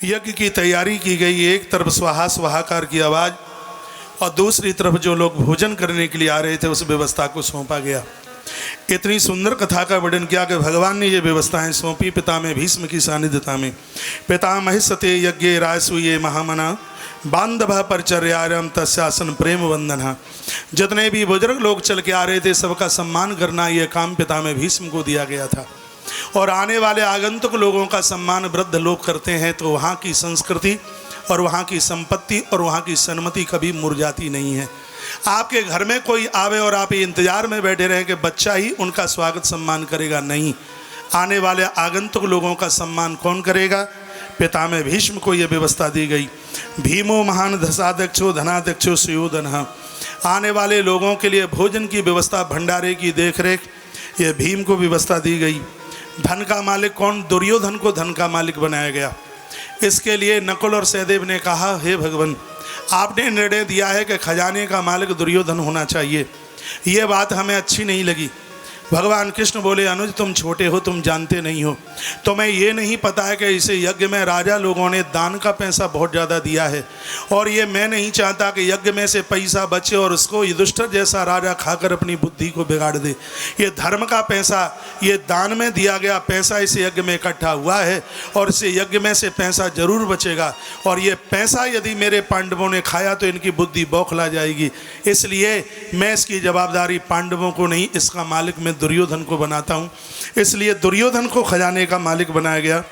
यज्ञ की तैयारी की गई। एक तरफ स्वाहा स्वाहाकार की आवाज़ और दूसरी तरफ जो लोग भोजन करने के लिए आ रहे थे उस व्यवस्था को सौंपा गया। इतनी सुंदर कथा का वर्णन किया कि भगवान ने ये व्यवस्थाएं सौंपी पितामह भीष्म की सानिध्यता में। पितामह सते यज्ञे रासूये महामना बांधव परिचर्यारम तस्यासन प्रेम वंदना। जितने भी बुजुर्ग लोग चल के आ रहे थे सबका सम्मान करना ये काम पितामह भीष्म को दिया गया था। और आने वाले आगंतुक लोगों का सम्मान वृद्ध लोग करते हैं तो वहाँ की संस्कृति और वहाँ की संपत्ति और वहाँ की सन्मति कभी मुरझाती नहीं है। आपके घर में कोई आवे और आप इंतजार में बैठे रहें कि बच्चा ही उनका स्वागत सम्मान करेगा, नहीं। आने वाले आगंतुक लोगों का सम्मान कौन करेगा? पितामह भीष्म को यह व्यवस्था दी गई। भीमो महान दशाध्यक्षो धनाध्यक्षो सुयोधन। आने वाले लोगों के लिए भोजन की व्यवस्था, भंडारे की देखरेख ये भीम को व्यवस्था दी गई। धन का मालिक कौन? दुर्योधन को धन का मालिक बनाया गया। इसके लिए नकुल और सहदेव ने कहा, हे भगवान, आपने निर्णय दिया है कि खजाने का मालिक दुर्योधन होना चाहिए। ये बात हमें अच्छी नहीं लगी। भगवान कृष्ण बोले, अनुज तुम छोटे हो, तुम जानते नहीं हो, तुम्हें ये नहीं पता है कि इसे यज्ञ में राजा लोगों ने दान का पैसा बहुत ज़्यादा दिया है और ये मैं नहीं चाहता कि यज्ञ में से पैसा बचे और उसको युधिष्ठिर जैसा राजा खाकर अपनी बुद्धि को बिगाड़ दे। ये धर्म का पैसा, ये दान में दिया गया पैसा इस यज्ञ में इकट्ठा हुआ है और इस यज्ञ में से पैसा जरूर बचेगा और ये पैसा यदि मेरे पांडवों ने खाया तो इनकी बुद्धि बौखला जाएगी। इसलिए मैं इसकी जवाबदारी पांडवों को नहीं, इसका मालिक मैं दुर्योधन को बनाता हूँ। इसलिए दुर्योधन को खजाने का मालिक बनाया गया।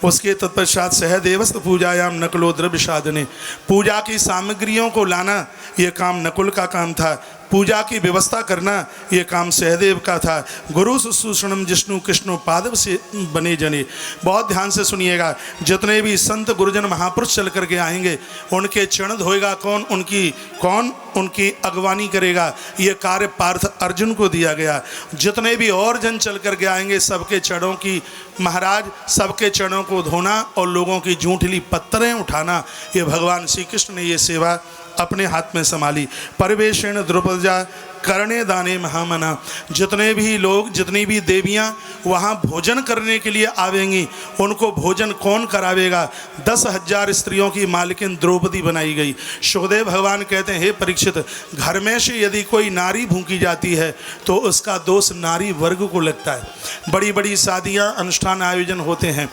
उसके तत्पश्चात सहदेवस्त पूजायाम नकुलो द्रव्य साधने, पूजा की सामग्रियों को लाना ये काम नकुल का काम था। पूजा की व्यवस्था करना ये काम सहदेव का था। गुरु शुश्रूषणम जिष्णु कृष्णो पादव से बने जने। बहुत ध्यान से सुनिएगा, जितने भी संत गुरुजन महापुरुष चल करके आएंगे उनके चरण धोएगा कौन? उनकी अगवानी करेगा। ये कार्य पार्थ अर्जुन को दिया गया। जितने भी और जन चल करके आएंगे सबके चरणों की, महाराज सबके चरणों को धोना और लोगों की जूठली पत्थरें उठाना, ये भगवान श्री कृष्ण ने ये सेवा अपने हाथ में संभाली। परिवेशेण द्रौपदजा करणे दाने महामना। जितने भी लोग, जितनी भी देवियां वहाँ भोजन करने के लिए आवेंगी उनको भोजन कौन करावेगा? 10,000 स्त्रियों की मालकिन द्रौपदी बनाई गई। सुखदेव भगवान कहते हैं, हे परीक्षित, घर में से यदि कोई नारी भूखी जाती है तो उसका दोष नारी वर्ग को लगता है। बड़ी बड़ी शादियाँ, अनुष्ठान, आयोजन होते हैं,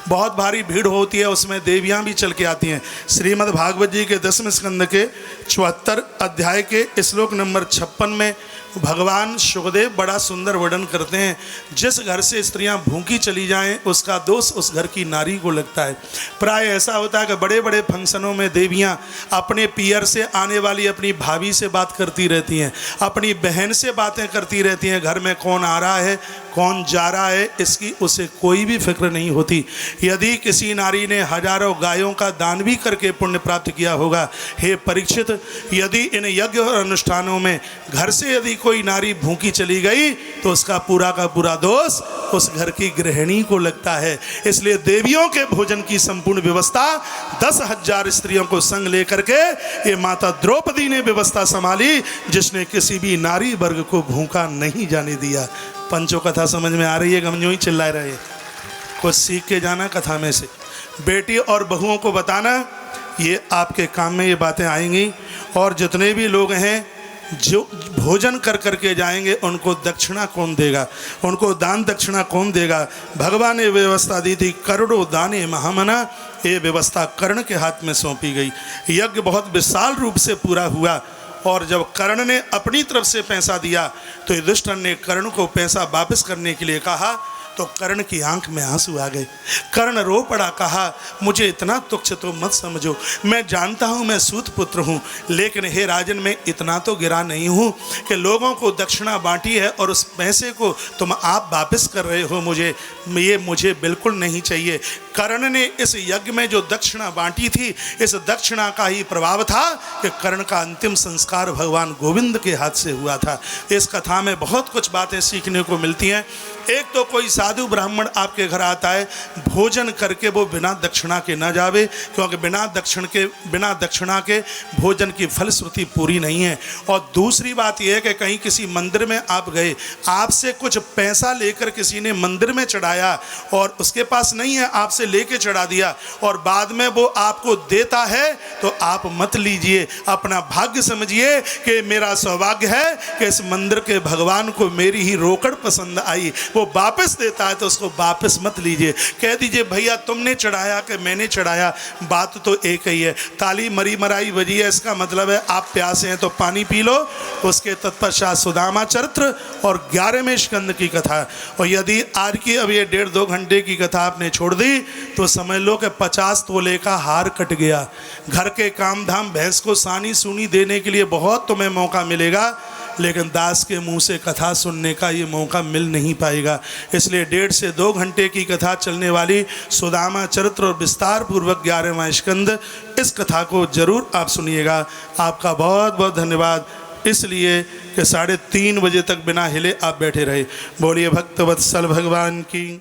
बहुत भारी भीड़ होती है, उसमें देवियां भी चल के आती हैं। श्रीमद् भागवत जी के 10वें स्कंद के 74 अध्याय के श्लोक नंबर 56 में भगवान सुखदेव बड़ा सुंदर वर्णन करते हैं। जिस घर से स्त्रियां भूखी चली जाएं उसका दोष उस घर की नारी को लगता है। प्राय ऐसा होता है कि बड़े बड़े फंक्शनों में देवियां अपने पियर से आने वाली अपनी भाभी से बात करती रहती हैं, अपनी बहन से बातें करती रहती हैं। घर में कौन आ रहा है, कौन जा रहा है, इसकी उसे कोई भी फिक्र नहीं होती। यदि किसी नारी ने हजारों गायों का दान भी करके पुण्य प्राप्त किया होगा, हे परीक्षित, यदि इन यज्ञ और अनुष्ठानों में घर से यदि कोई नारी भूखी चली गई तो उसका पूरा का पूरा दोष उस घर की गृहिणी को लगता है। इसलिए देवियों के भोजन की संपूर्ण व्यवस्था 10,000 स्त्रियों को संग लेकर के ये माता द्रौपदी ने व्यवस्था संभाली, जिसने किसी भी नारी वर्ग को भूखा नहीं जाने दिया। पंचों कथा समझ में आ रही है? हम यूं ही चिल्ला रहे हैं। कुछ सीख के जाना कथा में से। बेटी और बहुओं को बताना, ये आपके काम में ये बातें आएंगी। और जितने भी लोग हैं जो भोजन कर करके जाएंगे उनको दक्षिणा कौन देगा, उनको दान दक्षिणा कौन देगा? भगवान ने व्यवस्था दी थी, करोड़ों दाने महामना। ये व्यवस्था कर्ण के हाथ में सौंपी गई। यज्ञ बहुत विशाल रूप से पूरा हुआ और जब कर्ण ने अपनी तरफ से पैसा दिया तो युधिष्ठिर ने कर्ण को पैसा वापस करने के लिए कहा तो कर्ण की आंख में आंसू आ गए। कर्ण रो पड़ा, कहा, मुझे इतना तुच्छ तो मत समझो, मैं जानता हूँ मैं सूत पुत्र हूँ, लेकिन हे राजन मैं इतना तो गिरा नहीं हूँ कि लोगों को दक्षिणा बांटी है और उस पैसे को तुम आप वापस कर रहे हो। मुझे बिल्कुल नहीं चाहिए। कर्ण ने इस यज्ञ में जो दक्षिणा बांटी थी, इस दक्षिणा का ही प्रभाव था कि कर्ण का अंतिम संस्कार भगवान गोविंद के हाथ से हुआ था। इस कथा में बहुत कुछ बातें सीखने को मिलती हैं। एक तो कोई साधु ब्राह्मण आपके घर आता है, भोजन करके वो बिना दक्षिणा के न जावे, क्योंकि बिना दक्षिणा के भोजन की फलश्रुति पूरी नहीं है। और दूसरी बात यह है कि कहीं किसी मंदिर में आप गए, आपसे कुछ पैसा लेकर किसी ने मंदिर में चढ़ाया और उसके पास नहीं है, आपसे से लेके चढ़ा दिया और बाद में वो आपको देता है तो आप मत लीजिए, अपना भाग्य समझिए कि मेरा सौभाग्य है कि इस मंदिर के भगवान को मेरी ही रोकड़ पसंद आई, वो वापस देता है तो उसको वापस मत लीजिए। कह दीजिए भैया तुमने चढ़ाया कि मैंने चढ़ाया, बात तो एक ही है। ताली मरी मराई बजी है, इसका मतलब है आप प्यासे हैं तो पानी पी लो। उसके तत्पश्चात सुदामा चरित्र और 11वें स्कंद की कथा। और यदि आज की अब ये 1.5-2 घंटे की कथा आपने छोड़ दी तो समझ लो कि 50 तोले का हार कट गया। घर के काम धाम भैंस को सानी सूनी देने के लिए बहुत तुम्हें मौका मिलेगा, लेकिन दास के मुंह से कथा सुनने का ये मौका मिल नहीं पाएगा। इसलिए 1.5 से 2 घंटे की कथा चलने वाली सुदामा चरित्र और विस्तार पूर्वक 11वां स्कंद, इस कथा को जरूर आप सुनिएगा। आपका बहुत बहुत धन्यवाद, इसलिए कि 3:30 बजे तक बिना हिले आप बैठे रहे। बोलिए भक्तवत्सल भगवान की।